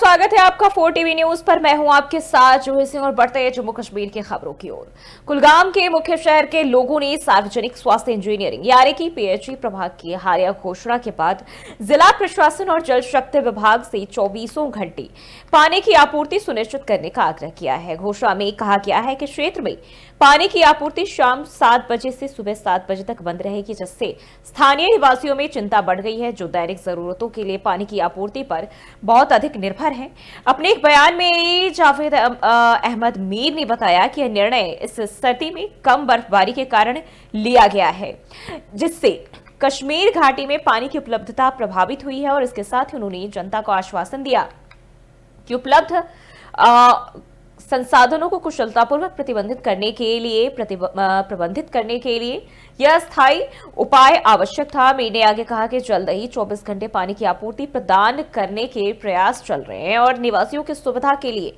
स्वागत है आपका 4 टीवी न्यूज पर। मैं हूं आपके साथ जूही सिंह और बढ़ते हैं जम्मू कश्मीर की खबरों की ओर। कुलगाम के मुख्य शहर के लोगों ने सार्वजनिक स्वास्थ्य इंजीनियरिंग यानी कि पीएचई प्रभाग की हालिया घोषणा के बाद जिला प्रशासन और जल शक्ति विभाग से 24 घंटे पानी की आपूर्ति सुनिश्चित करने का आग्रह किया है। घोषणा में कहा गया है कि क्षेत्र में पानी की आपूर्ति शाम 7 बजे से सुबह 7 बजे तक बंद रहेगी, जिससे स्थानीय निवासियों में चिंता बढ़ गई है, जो दैनिक जरूरतों के लिए पानी की आपूर्ति पर बहुत अधिक निर्भर है। अपने एक बयान में जावेद अहमद मीर ने बताया कि यह निर्णय इस सर्दी में कम बर्फबारी के कारण लिया गया है, जिससे कश्मीर घाटी में पानी की उपलब्धता प्रभावित हुई है। और इसके साथ ही उन्होंने जनता को आश्वासन दिया कि उपलब्ध संसाधनों को कुशलतापूर्वक प्रबंधित करने के लिए यह स्थायी उपाय आवश्यक था। मीर ने आगे कहा कि जल्द ही 24 घंटे पानी की आपूर्ति प्रदान करने के प्रयास चल रहे हैं और निवासियों की सुविधा के लिए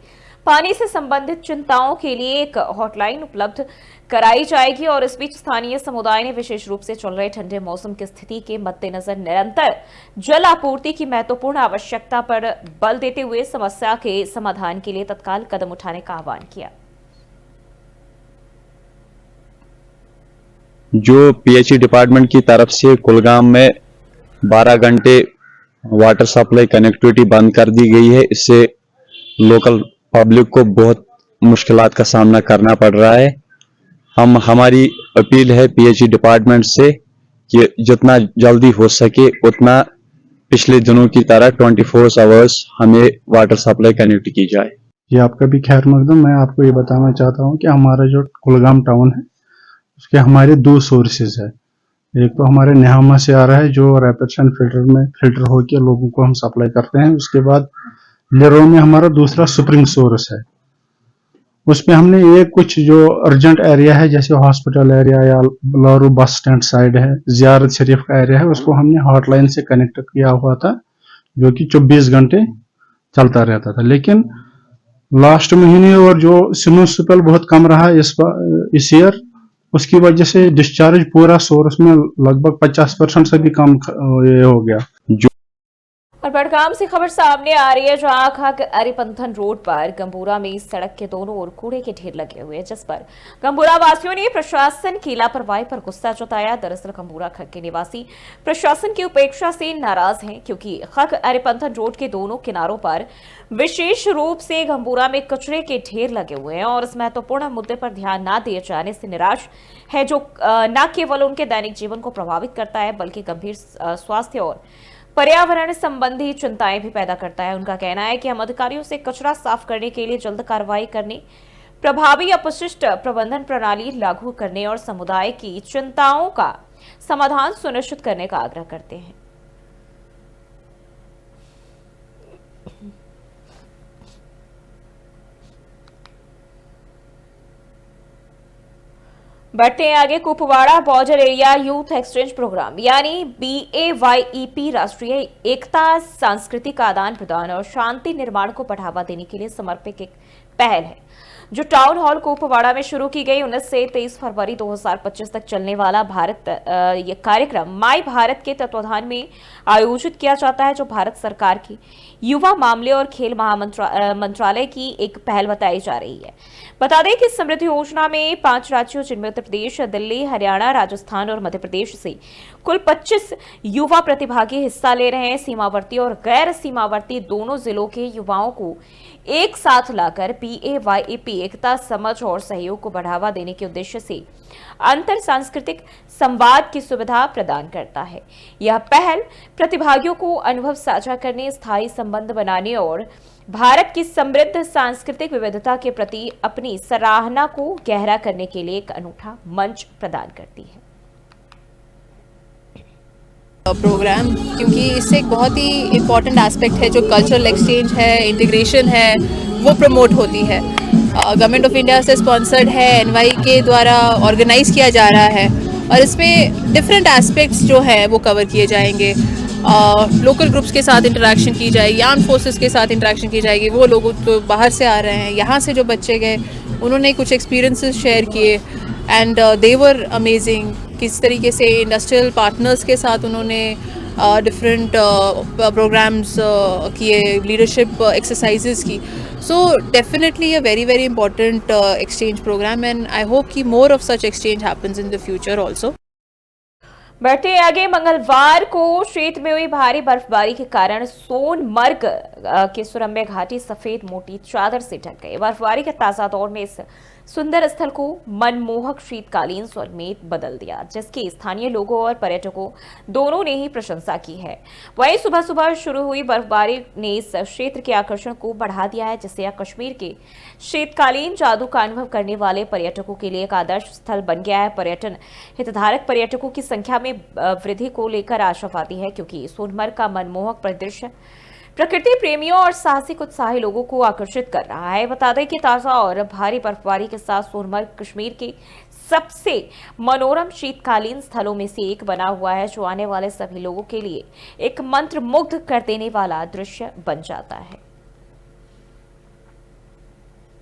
पानी से संबंधित चिंताओं के लिए एक हॉटलाइन उपलब्ध कराई जाएगी। और इस बीच स्थानीय समुदाय ने विशेष रूप से चल रहे ठंडे मौसम की स्थिति के मद्देनजर निरंतर जल आपूर्ति की महत्वपूर्ण आवश्यकता पर बल देते हुए समस्या के समाधान के लिए तत्काल कदम उठाने का आह्वान किया। जो पीएचई डिपार्टमेंट की तरफ से कुलगाम में 12 घंटे वाटर सप्लाई कनेक्टिविटी बंद कर दी गई है, इससे लोकल पब्लिक को बहुत मुश्किलात का सामना करना पड़ रहा है। हमारी अपील है पीएचई डिपार्टमेंट से कि जितना जल्दी हो सके उतना पिछले दिनों की तरह 24 आवर्स हमें वाटर सप्लाई कनेक्ट की जाए। ये आपका भी खैर मकदम। मैं आपको ये बताना चाहता हूँ कि हमारा जो कुलगाम टाउन है उसके हमारे 2 सोर्सेज है। एक तो हमारे नेहामा से आ रहा है जो रैपिड सैंड फिल्टर में फिल्टर होकर लोगों को हम सप्लाई करते हैं। उसके बाद लेरो में हमारा दूसरा स्प्रिंग सोर्स है। उसमें हमने एक कुछ जो अर्जेंट एरिया है जैसे हॉस्पिटल एरिया या लारू बस स्टैंड साइड है, जियारत शरीफ का एरिया है, उसको हमने हॉटलाइन से कनेक्ट किया हुआ था जो कि 24 घंटे चलता रहता था। लेकिन लास्ट महीने और जो म्युनिसिपल बहुत कम रहा इस ईयर, उसकी वजह से डिस्चार्ज पूरा सोर्स में लगभग 50% से भी कम ये हो गया। और बड़गाम से खबर सामने आ रही है जहां खाक अरिपंथन रोड पर गंबूरा में सड़क के दोनों ओर कूड़े के ढेर लगे हुए हैं, जिस पर गंबूरा वासियों ने प्रशासन की लापरवाही पर गुस्सा जताया। दरअसल गंबूरा खक के निवासी प्रशासन की उपेक्षा से नाराज हैं, क्योंकि खक अरिपंथन रोड के दोनों किनारों पर विशेष रूप से गंबूरा में कचरे के ढेर लगे हुए हैं और इस महत्वपूर्ण मुद्दे पर ध्यान न दिए जाने से निराश है, जो न केवल उनके दैनिक जीवन को प्रभावित करता है बल्कि गंभीर स्वास्थ्य और पर्यावरण संबंधी चिंताएं भी पैदा करता है। उनका कहना है कि हम अधिकारियों से कचरा साफ करने के लिए जल्द कार्रवाई करने, प्रभावी अपशिष्ट प्रबंधन प्रणाली लागू करने और समुदाय की चिंताओं का समाधान सुनिश्चित करने का आग्रह करते हैं। बढ़ते हैं आगे। Kupwara border area youth exchange programme यानी BAYEP राष्ट्रीय एकता, सांस्कृतिक आदान प्रदान और शांति निर्माण को बढ़ावा देने के लिए समर्पित एक पहल है, जो टाउन हॉल कुपवाड़ा में शुरू की गई। 19 से 23 फरवरी 2025 तक चलने वाला ये कार्यक्रम माई भारत के तत्वाधान में आयोजित किया जाता है, जो भारत सरकार की युवा मामले और खेल मंत्रालय की एक पहल बताई जा रही है। बता दें कि समृद्धि योजना में 5 राज्यों जिनमें उत्तर प्रदेश, दिल्ली, हरियाणा, राजस्थान और मध्य प्रदेश से कुल 25 युवा प्रतिभागी हिस्सा ले रहे हैं। सीमावर्ती और गैर सीमावर्ती दोनों जिलों के युवाओं को एक साथ लाकर BAYEP एकता, समझ और सहयोग को बढ़ावा देने के उद्देश्य से अंतर सांस्कृतिक संवाद की सुविधा प्रदान करता है। यह पहल प्रतिभागियों को अनुभव साझा करने, स्थायी संबंध बनाने और भारत की समृद्ध सांस्कृतिक विविधता के प्रति अपनी सराहना को गहरा करने के लिए एक अनूठा मंच प्रदान करती है। प्रोग्राम क्योंकि इससे एक बहुत ही इम्पॉर्टेंट एस्पेक्ट है, जो कल्चरल एक्सचेंज है, इंटीग्रेशन है, वो प्रमोट होती है। गवर्नमेंट ऑफ इंडिया से स्पॉन्सर्ड है, NY के द्वारा ऑर्गेनाइज किया जा रहा है और इसमें डिफरेंट एस्पेक्ट्स जो है वो कवर किए जाएंगे। लोकल ग्रुप्स के साथ इंटरेक्शन की जाएगी, आर्म्ड फोर्सेस के साथ इंटरेक्शन की जाएगी। वो लोग तो बाहर से आ रहे हैं, यहाँ से जो बच्चे गए उन्होंने कुछ एक्सपीरियंसेस शेयर किए एंड दे वर अमेजिंग। किस तरीके से इंडस्ट्रियल पार्टनर्स के साथ उन्होंने डिफरेंट प्रोग्राम्स किए, लीडरशिप एक्सरसाइजेस की. So definitely a very very important exchange program, and I hope कि more of such exchange happens in the future also. बढ़ते हैं आगे। मंगलवार को क्षेत्र में हुई भारी बर्फबारी के कारण सोनमर्ग की सुरम्य घाटी सफेद मोटी चादर से ढक गई। बर्फबारी के ताजा दौर ने इस सुंदर स्थल को मनमोहक शीतकालीन स्वर्ग में बदल दिया, जिसकी स्थानीय लोगों और पर्यटकों दोनों ने ही प्रशंसा की है। वहीं सुबह सुबह शुरू हुई बर्फबारी ने इस क्षेत्र के आकर्षण को बढ़ा दिया है, जिससे यह कश्मीर के शीतकालीन जादू का अनुभव करने वाले पर्यटकों के लिए एक आदर्श स्थल बन गया है। पर्यटन हितधारक पर्यटकों की संख्या में वृद्धि को लेकर आशावादी है, क्योंकि सोनमर्ग का मनमोहक परिदृश्य प्रकृति प्रेमियों और साहसिक उत्साही लोगों को आकर्षित कर रहा है। बता दें कि ताजा और भारी बर्फबारी के साथ सोनमर्ग कश्मीर के सबसे मनोरम शीतकालीन स्थलों में से एक बना हुआ है, जो आने वाले सभी लोगों के लिए एक मंत्रमुग्ध कर देने वाला दृश्य बन जाता है।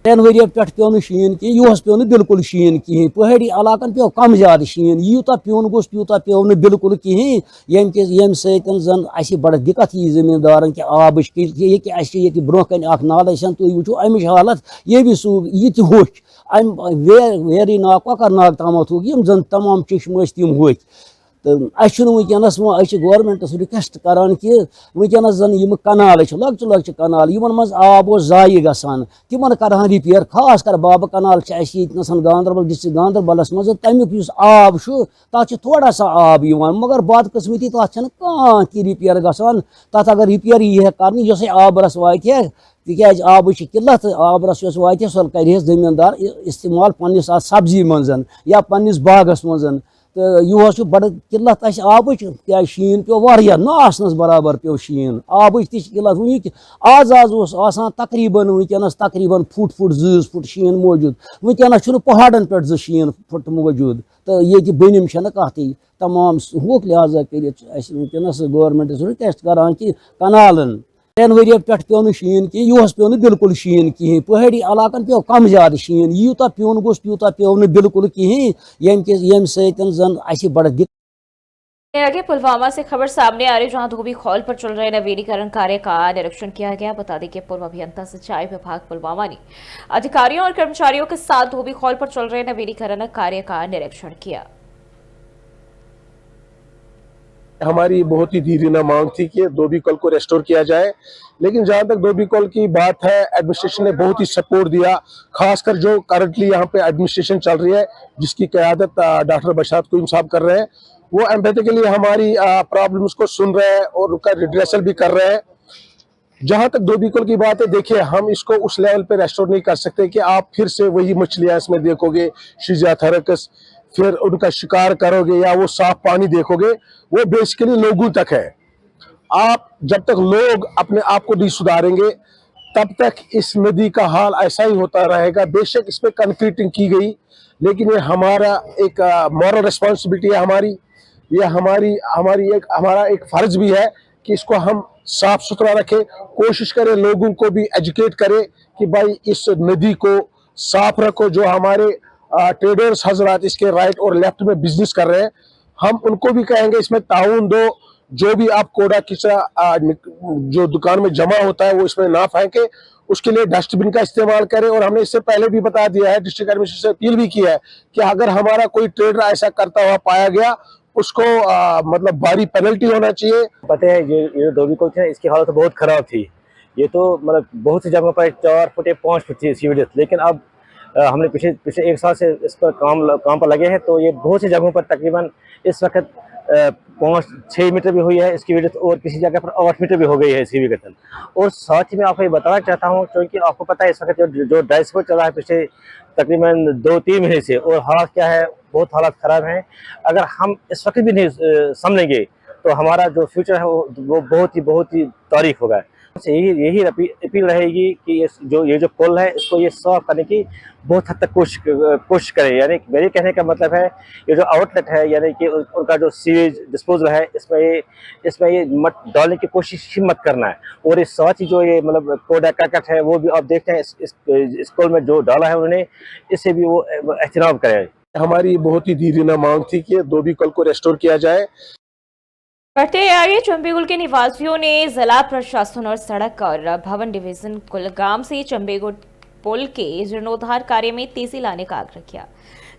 3 वरियन पे पे शीन कह यह पे बिल्कुल शीन कहें पहाड़ी इलाकन पे कम ज्यादा शीन यूता पे गोस यूता पे बिल्कुल कहें यम सन बड़ दिक्कत यी जमींदारन कि आब ये ब्रोह कन नाल तुम वो अमिच हालत ये भी सूग ये होच वेरी नाग ककर नाग तम थूक जन तमाम चश्म तम होच तो वनकस गवर्नमेंटस रिक्वेस्ट करान कि वनकस जन कनाल लक्च लक्च कनाल मज आब जाय गसान तिमन करहन रिपेयर, खास कर बाब कनाल गांधरबल डिस्ट्रिक्ट गांधरबलस मज तमिक आब तथ थोड़ा सा आब मगर बदकिस्मती तथ कह रिपेयर गसान। तथ अगर रिपेयर यह कर आबरस वात तिक आब किल्लत आबरस वात सो कर जमींदार इस्तेमाल पन्निस सब्जी मज या पन्निस बागस मज। तो यह बड़ किल्लत आब क्या शीन पे वारिया न आसनस बराबर पे शीन आब किल्लत वन आज तकरीबन फुट 2 फुट शीन मौजूद वनकस पहाड़न पे शीन फुट मौजूद। तो ये बनिम कत तमाम हुक लिहाजा कर गवर्नमेंट रिक्वेस्ट करान कि कनालन 3 वरियन पे शीन कह यह पे बिल्कुल शीन कहें पहाड़ी इलाकन पे कम ज्यादा शीन यूता पे गोस यूता पे बिल्कुल कहें यम सन बड़ आगे पुलवामा से खबर सामने आ रही, जहां धोबी खौल पर चल रहे नवीनीकरण कार्य का निरीक्षण किया गया। बता दें कि पूर्व अभियंता सिंचाई विभाग पुलवामा ने अधिकारियों और कर्मचारियों के साथ धोबी खौल पर चल रहे नवीनीकरण कार्य का निरीक्षण किया। हमारी बहुत ही धीरे मांग थी कि धोबीकौल को रेस्टोर किया जाए, लेकिन जहां तक धोबीकौल की बात है, एडमिनिस्ट्रेशन ने बहुत ही सपोर्ट दिया। खासकर जो करंटली यहाँ पे एडमिनिस्ट्रेशन चल रही है, जिसकी क़यादत डॉक्टर बशारत कुईम साहब कर रहे हैं, वो एम्पैथिकली हमारी प्रॉब्लम्स को सुन रहे हैं और उनका रिड्रेसल भी कर रहे हैं। जहां तक धोबीकौल की बात है, देखिए हम इसको उस लेवल पे रेस्टोर नहीं कर सकते कि आप फिर से वही मछलियां इसमें देखोगे, शिजाथरकस, फिर उनका शिकार करोगे या वो साफ पानी देखोगे। वो बेसिकली लोगों तक है। आप जब तक लोग अपने आप को नहीं सुधारेंगे, तब तक इस नदी का हाल ऐसा ही होता रहेगा। बेशक इस पर कंक्रीटिंग की गई, लेकिन ये हमारा एक मॉरल रिस्पॉन्सिबिलिटी है हमारी, ये हमारा एक फर्ज भी है कि इसको हम साफ सुथरा रखें, कोशिश करें लोगों को भी एजुकेट करें कि भाई इस नदी को साफ रखो। जो हमारे ट्रेडर्स हजरात इसके राइट और लेफ्ट में बिजनेस कर रहे हैं, हम उनको भी कहेंगे इसमें ताउन दो। जो भी आप कूड़ा कचरा जो दुकान में जमा होता है वो इसमें ना फेंके, उसके लिए डस्टबिन का इस्तेमाल करें। और हमने इससे पहले भी बता दिया है, डिस्ट्रिक्ट एडमिनिस्ट्रेशन से अपील भी किया है कि अगर हमारा कोई ट्रेडर ऐसा करता हुआ पाया गया, उसको मतलब भारी पेनल्टी होना चाहिए। पता है ये धोबीकौल थी, इसकी हालत तो बहुत खराब थी। ये तो मतलब बहुत सी जगहों पर 4 फुट या 5 फुट थी सीवरेज, लेकिन अब हमने पिछले 1 साल से इस पर काम पर लगे हैं, तो ये बहुत सी जगहों पर तकरीबन इस वक्त 5-6 मीटर भी हुई है इसकी विड्थ, और किसी जगह पर 8 मीटर भी हो गई है इसकी विड्थ। और साथ ही मैं आपको ये बताना चाहता हूँ, क्योंकि आपको पता है इस वक्त जो ड्राई स्पेल चल रहा है पिछले तकरीबन 2-3 महीने से, और हालात क्या है, बहुत हालात ख़राब हैं। अगर हम इस वक्त भी नहीं समझेंगे तो हमारा जो फ्यूचर है वो बहुत ही तारीख होगा। यही अपील रहेगी कि ये जो पुल है, इसको ये साफ करने की बहुत हद तक कोशिश करें। यानी मेरे कहने का मतलब है, ये जो आउटलेट है, यानी कि उनका जो सीवेज डिस्पोजल है, इसमें ये मत डालने की कोशिश ही मत करना है। और इस साथ ही जो ये मतलब कूड़ा करकट है, वो भी आप देखते हैं इस पुल में जो डाला है उन्होंने, इससे भी वो एहतिनाम करें। हमारी बहुत ही धीरे मांग थी कि धोबीकौल को रेस्टोर किया जाए। बढ़ते आगे चंबेगुल के निवासियों ने जिला प्रशासन और सड़क और भवन डिवीजन कुलगाम से चंबेगुल पुल के जीर्णोद्धार कार्य में तेजी लाने का आग्रह किया,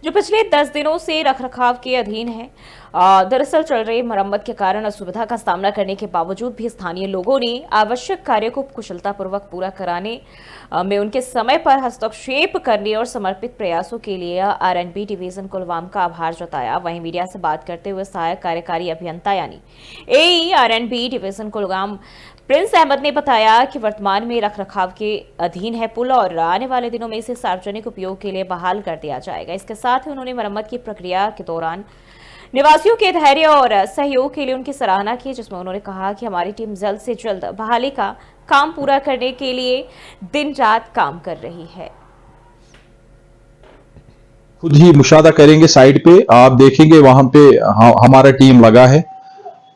जो पिछले 10 दिनों से रखरखाव के अधीन है। दरअसल चल रही मरम्मत के कारण असुविधा का सामना करने के बावजूद भी स्थानीय लोगों ने आवश्यक कार्य को कुशलतापूर्वक पूरा कराने में उनके समय पर हस्तक्षेप करने और समर्पित प्रयासों के लिए आरएनबी डिवीजन कुलगाम का आभार जताया। वहीं मीडिया से बात करते हुए सहायक कार्यकारी अभियंता यानी AE RNB division Kulgam Prince Ahmad ने बताया कि वर्तमान में रखरखाव के अधीन है पुल और आने वाले दिनों में इसे सार्वजनिक उपयोग के लिए बहाल कर दिया जाएगा। इसके साथ ही उन्होंने मरम्मत की प्रक्रिया के दौरान निवासियों के धैर्य और सहयोग के लिए उनकी सराहना की, जिसमें उन्होंने कहा कि हमारी टीम जल्द से जल्द बहाली का काम पूरा करने के लिए दिन रात काम कर रही है। खुद ही मुशाहदा करेंगे साइड पे, आप देखेंगे वहां पे हमारा टीम लगा है,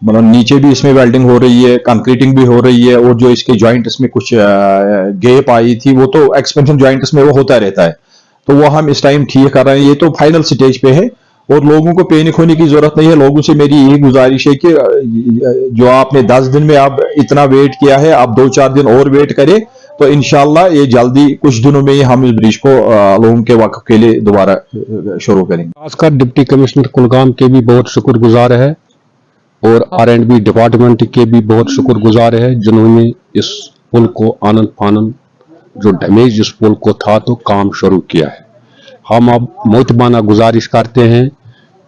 मतलब नीचे भी इसमें वेल्डिंग हो रही है, कंक्रीटिंग भी हो रही है, और जो इसके जॉइंट इसमें कुछ गैप आई थी वो तो एक्सपेंशन जॉइंट इसमें वो होता रहता है, तो वो हम इस टाइम ठीक कर रहे हैं। ये तो फाइनल स्टेज पे है और लोगों को पैनिक होने की जरूरत नहीं है। लोगों से मेरी यही गुजारिश है कि जो आपने 10 दिन में आप इतना वेट किया है, आप 2-4 दिन और वेट करें तो इंशाल्लाह ये जल्दी कुछ दिनों में ही हम इस ब्रिज को लोगों के वक्फ के लिए दोबारा शुरू करेंगे। खासकर डिप्टी कमिश्नर कुलगाम के भी बहुत शुक्रगुजार है और आरएनबी डिपार्टमेंट के भी बहुत शुक्रगुजार है, जिन्होंने इस पुल को आनन फानन जो डैमेज इस पुल को था तो काम शुरू किया है। हम अब मोतबाना गुजारिश करते हैं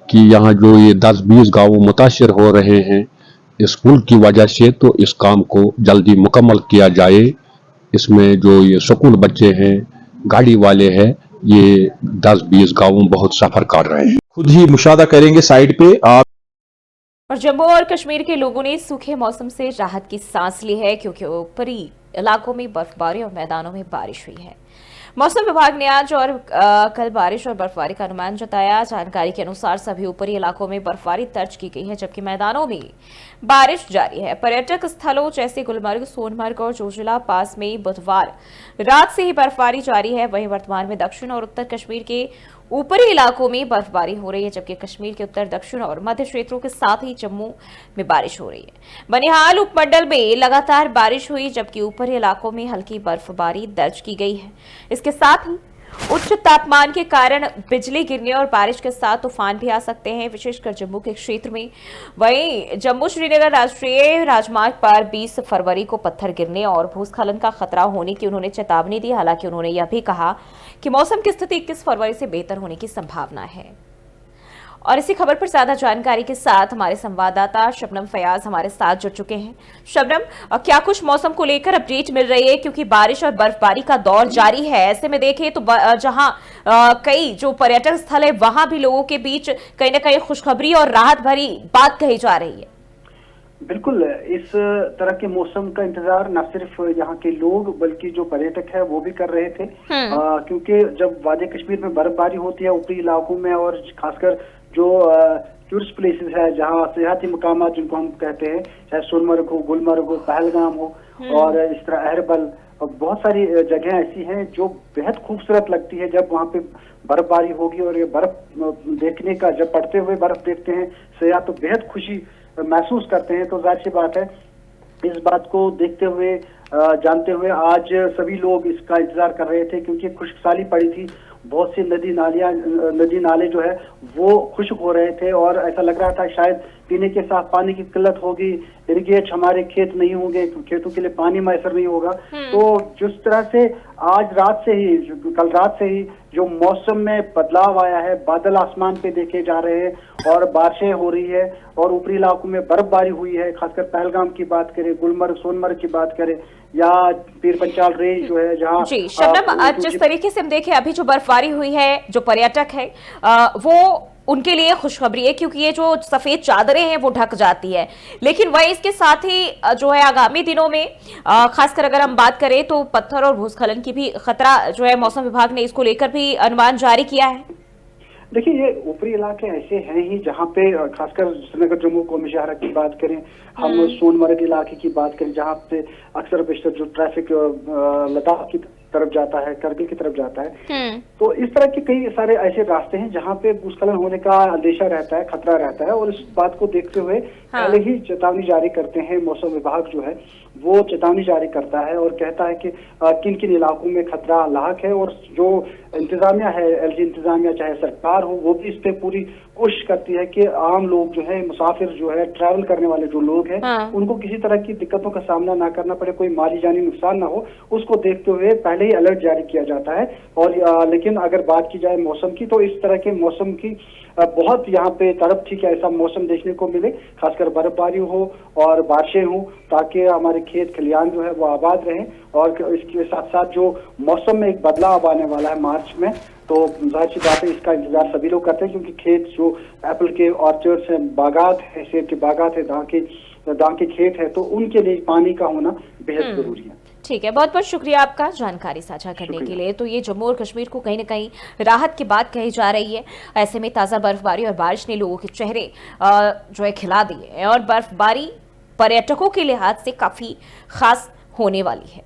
कि यहाँ जो ये 10-20 गाँव मुतासिर हो रहे हैं इस पुल की वजह से, तो इस काम को जल्दी मुकम्मल किया जाए। इसमें जो ये स्कूल बच्चे हैं, गाड़ी वाले हैं, ये 10-20 गाँव बहुत सफर कर रहे हैं। खुद ही मुशाहदा करेंगे साइड पे आप। और जम्मू और कश्मीर के लोगों ने सूखे मौसम से राहत की सांस ली है, क्योंकि ऊपरी इलाकों में बर्फबारी और मैदानों में बारिश हुई है। मौसम विभाग ने आज और कल बारिश और बर्फबारी का अनुमान जताया। जानकारी के अनुसार सभी ऊपरी इलाकों में बर्फबारी दर्ज की गई है, जबकि मैदानों में बारिश जारी है। पर्यटक स्थलों जैसे गुलमर्ग, सोनमर्ग और जोजिला पास में बुधवार रात से ही बर्फबारी जारी है। वहीं वर्तमान में दक्षिण और उत्तर कश्मीर के ऊपरी इलाकों में बर्फबारी हो रही है, जबकि कश्मीर के उत्तर, दक्षिण और मध्य क्षेत्रों के साथ ही जम्मू में बारिश हो रही है। बनिहाल उपमंडल में लगातार बारिश हुई, जबकि ऊपरी इलाकों में हल्की बर्फबारी दर्ज की गई है। इसके साथ ही उच्च तापमान के कारण बिजली गिरने और बारिश के साथ तूफान भी आ सकते हैं, विशेषकर जम्मू के क्षेत्र में। वहीं जम्मू श्रीनगर राष्ट्रीय राजमार्ग पर 20 फरवरी को पत्थर गिरने और भूस्खलन का खतरा होने की उन्होंने चेतावनी दी। हालांकि उन्होंने यह भी कहा कि मौसम की स्थिति 21 फरवरी से बेहतर होने की संभावना है। और इसी खबर पर ज्यादा जानकारी के साथ हमारे संवाददाता शबनम फयाज हमारे साथ जुड़ चुके हैं। शबनम, क्या कुछ मौसम को लेकर अपडेट मिल रही है, क्योंकि बारिश और बर्फबारी का दौर जारी है। ऐसे में देखें तो जहां कई जो पर्यटन स्थल है वहां भी लोगों के बीच कहीं ना कहीं खुशखबरी और राहत भरी बात कही जा रही है। बिल्कुल, इस तरह के मौसम का इंतजार न सिर्फ यहाँ के लोग बल्कि जो पर्यटक है वो भी कर रहे थे, क्योंकि जब वादी कश्मीर में बर्फबारी होती है ऊपरी इलाकों में, और खासकर जो टूरिस्ट प्लेसेस है, जहाँ सियाहती मकाम जिनको हम कहते हैं, चाहे सोनमर्ग हो, गुलमर्ग हो, पहलगाम हो और इस तरह अहरबल, बहुत सारी जगह ऐसी हैं जो बेहद खूबसूरत लगती है जब वहाँ पे बर्फबारी होगी। और ये बर्फ देखने का, जब पड़ते हुए बर्फ देखते हैं सयाह तो बेहद खुशी महसूस करते हैं। तो जाहिर सी बात है, इस बात को देखते हुए, जानते हुए आज सभी लोग इसका इंतजार कर रहे थे, क्योंकि खुशकसाली पड़ी थी। बहुत सी नदी नाले जो है वो खुश्क हो रहे थे और ऐसा लग रहा था शायद पीने के साफ पानी की किल्लत होगी, इरिगेट हमारे खेत नहीं होंगे, खेतों के लिए पानी मैसर नहीं होगा। तो जिस तरह से आज रात से ही, कल रात से ही जो मौसम में बदलाव आया है, बादल आसमान पे देखे जा रहे हैं और बारिशें हो रही है और ऊपरी इलाकों में बर्फबारी हुई है। खासकर पहलगाम की बात करें, गुलमर्ग, सोनमर्ग की बात करें या पीर पंचाल रेंज जो है, जहाँ जी शबनम, जिस तरीके से हम देखें अभी जो बर्फबारी हुई है, जो पर्यटक है वो उनके लिए खुशखबरी है, क्योंकि ये जो सफेद चादरें हैं वो ढक जाती है। लेकिन वही इसके साथ ही जो है आगामी दिनों में खासकर अगर हम बात करें तो पत्थर और भूस्खलन की भी खतरा जो है मौसम विभाग ने इसको लेकर भी अनुमान जारी किया है। देखिए, ये ऊपरी इलाके ऐसे हैं ही जहाँ पे खासकर श्रीनगर, जम्मू, कौमी शहर की बात करें, हम सोनमर्ग इलाके की बात करें, जहाँ पे अक्सर बेशतर जो ट्रैफिक लद्दाख की तरफ जाता है, करगिल की तरफ जाता है, तो इस तरह के कई सारे ऐसे रास्ते हैं जहाँ पे भूस्खलन होने का अंदेशा रहता है, खतरा रहता है, और इस बात को देखते हुए पहले ही चेतावनी जारी करते हैं। मौसम विभाग जो है वो चेतावनी जारी करता है और कहता है कि किन किन इलाकों में खतरा लाक है, और जो इंतजामिया है, एलजी इंतजामिया चाहे सरकार हो, वो भी इस पे पूरी कोशिश करती है कि आम लोग जो है, मुसाफिर जो है, ट्रैवल करने वाले जो लोग हैं, उनको किसी तरह की दिक्कतों का सामना ना करना पड़े, कोई माली जानी नुकसान ना हो, उसको देखते हुए पहले ही अलर्ट जारी किया जाता है। और लेकिन अगर बात की जाए मौसम की, तो इस तरह के मौसम की बहुत यहाँ पे तड़प थी कि ऐसा मौसम देखने को मिले, खासकर बर्फबारी हो और बारिशें हो, ताकि हमारे खेत खलियान जो है वो आबाद रहें। और इसके साथ साथ जो मौसम में एक बदलाव आने वाला है मार्च में, तो जाहिर सी बात है इसका इंतजार सभी लोग करते हैं, क्योंकि खेत जो एप्पल के ऑर्चर्ड्स हैं, बागात है, सेब के बागात है, दां के खेत है, तो उनके लिए पानी का होना बेहद जरूरी है। ठीक है, बहुत बहुत शुक्रिया आपका जानकारी साझा करने के लिए। तो ये जम्मू और कश्मीर को कहीं न कहीं राहत की बात कही जा रही है। ऐसे में ताज़ा बर्फबारी और बारिश ने लोगों के चेहरे जो है खिला दिए हैं, और बर्फबारी पर्यटकों के लिहाज से काफ़ी खास होने वाली है।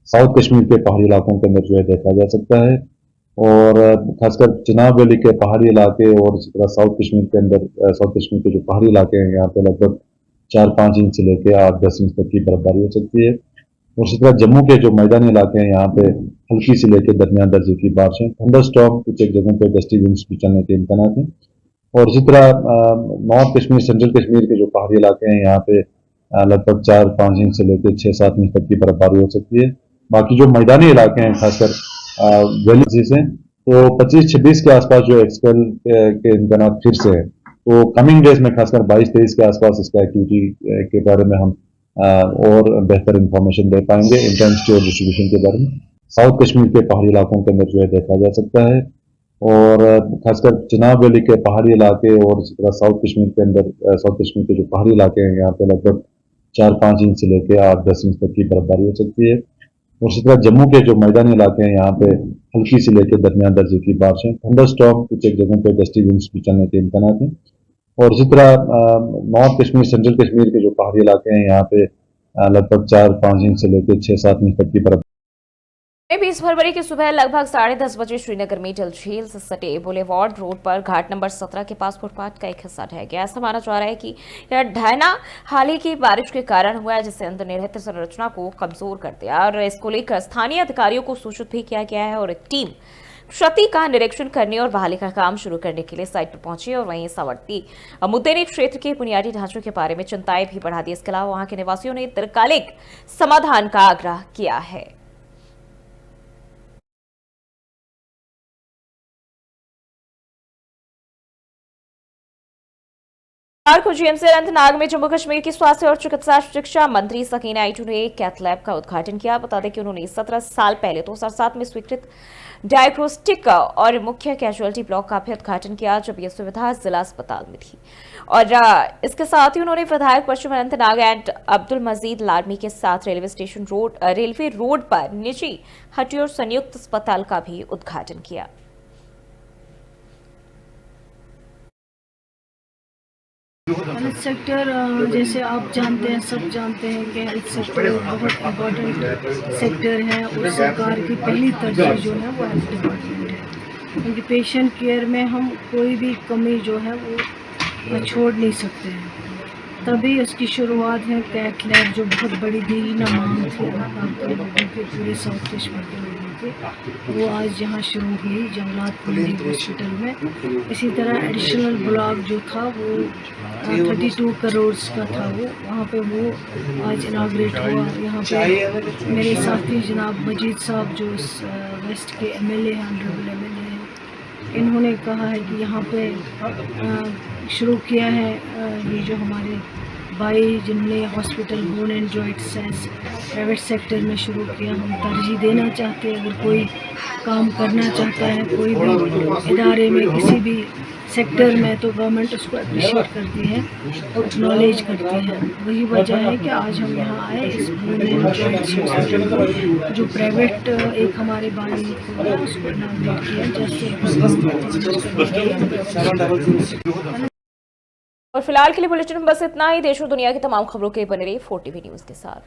साउथ कश्मीर के पहाड़ी इलाकों के अंदर जो है देखा जा सकता है, और खासकर चिनाब वैली के पहाड़ी इलाके और इसी तरह साउथ कश्मीर के अंदर, साउथ कश्मीर के जो पहाड़ी इलाके हैं, यहाँ पे लगभग 4-5 इंच से लेकर 8-10 इंच तक की बर्फबारी हो सकती है। और इसी तरह जम्मू के जो मैदानी इलाके हैं, यहाँ पे हल्की से लेकर दरमियान दर्जे की बारिशें, थंडरस्टॉर्म, कुछ एक जगहों पे गस्टी विंड्स भी चलने के इम्कान हैं। और इसी तरह नॉर्थ कश्मीर, सेंट्रल कश्मीर के जो पहाड़ी इलाके हैं, यहाँ पे लगभग 4-5 इंच से लेकर 6-7 इंच तक की बर्फबारी हो सकती है। बाकी जो मैदानी इलाके हैं, खासकर वैली से, तो 25-26 के आसपास जो एक्सपेल के इम्कान फिर से है। तो कमिंग डेज में खासकर 22-23 के आसपास इसका एक्टिविटी के बारे में हम और बेहतर इंफॉर्मेशन दे पाएंगे, इंटेंसिटी और डिस्ट्रीब्यूशन के बारे में। साउथ कश्मीर के पहाड़ी इलाकों के अंदर जो है देखा जा सकता है, और खासकर चिनाब वैली के पहाड़ी इलाके और इसी तरह साउथ कश्मीर के अंदर, साउथ कश्मीर के जो पहाड़ी इलाके हैं, यहाँ पे लगभग 4-5 इंच से लेकर 8-10 इंच तक की बर्फबारी हो सकती है। और इसी तरह जम्मू के जो मैदानी इलाके हैं, यहाँ पे हल्की से लेकर दरमियान दर्जे की बारिशें, थंडरस्टॉर्म, कुछ एक जगहों पे गस्टी विंड्स भी चलने के इम्कान हैं। और इसी तरह नॉर्थ कश्मीर, सेंट्रल कश्मीर के जो पहाड़ी इलाके हैं, यहाँ पे लगभग 4-5 इंच से लेकर 6-7 इंच तक की बर्फ। 20 फरवरी की सुबह लगभग 10:30 बजे श्रीनगर में डल झील से सटे बुलेवार्ड रोड पर घाट नंबर 17 के पास फुटपाथ का एक हिस्सा ढह गया। ऐसा माना जा रहा है कि यह ढहना हाल ही की बारिश के कारण हुआ है, जिससे अंतर्निहित संरचना को कमजोर कर दिया, और इसको लेकर स्थानीय अधिकारियों को सूचित भी किया गया है, और एक टीम क्षति का निरीक्षण करने और बहाली का काम शुरू करने के लिए साइट पर पहुंची। और वहीं सावरती मुद्देनी क्षेत्र के बुनियादी ढांचों के बारे में चिंताएं भी बढ़ा दी। इसके अलावा वहां के निवासियों ने दीर्घकालिक समाधान का आग्रह किया है। को जीएमसी अनंतनाग में जम्मू कश्मीर की स्वास्थ्य और चिकित्सा शिक्षा मंत्री सकीना आइटू ने कैथ लैब का उद्घाटन किया। बता दें कि उन्होंने 17 साल पहले 2007 में स्वीकृत डायग्नोस्टिक और मुख्य कैजुअलिटी ब्लॉक का भी उद्घाटन किया, जब यह सुविधा जिला अस्पताल में थी। और इसके साथ ही उन्होंने विधायक पश्चिम अनंतनाग एंड अब्दुल मजीद लाडमी के साथ रेलवे रोड पर निजी हटियों संयुक्त अस्पताल का भी उद्घाटन किया। हेल्थ सेक्टर, जैसे आप जानते हैं, सब जानते हैं कि हेल्थ सेक्टर बहुत इम्पोर्टेंट सेक्टर है, और सरकार की पहली तरजीह जो है वो हेल्थ डिपार्टमेंट है, क्योंकि पेशेंट केयर में हम कोई भी कमी जो है वो छोड़ नहीं सकते हैं। तभी उसकी शुरुआत है कैथ लैब, जो बहुत बड़ी देरीना मांग थी पूरे साउथ कश्मीर के लोगों की, वो आज यहाँ शुरू हुई जंगलात मंडी हॉस्पिटल में। इसी तरह एडिशनल ब्लॉक जो था वो 32 करोड़ का था, वो वहाँ पे वो आज इनाग्रेट हुआ। यहाँ पे मेरे साथी जनाब मजीद साहब जो इस वेस्ट के एमएलए हैं, ऑनरेबल एमएलए हैं, इन्होंने कहा है कि यहाँ पे शुरू किया है ये जो हमारे भाई जिन्होंने hospital bone and joint science private sector में शुरू किया। हम तरजीह देना चाहते हैं, अगर कोई काम करना चाहता है कोई भी इदारे में किसी भी सेक्टर में, तो गवर्नमेंट उसको अप्रिशिएट करती है और एक्नॉलेज करती है। वही वजह है कि आज हम यहाँ आए इस बोन एंड जॉइंट हॉस्पिटल जो प्राइवेट एक हमारे भाई ने उसको इनाग्रेट किया। और फिलहाल के लिए बुलेटिन में बस इतना ही। देश और दुनिया की तमाम खबरों के बने रहिए 4TV न्यूज़ के साथ।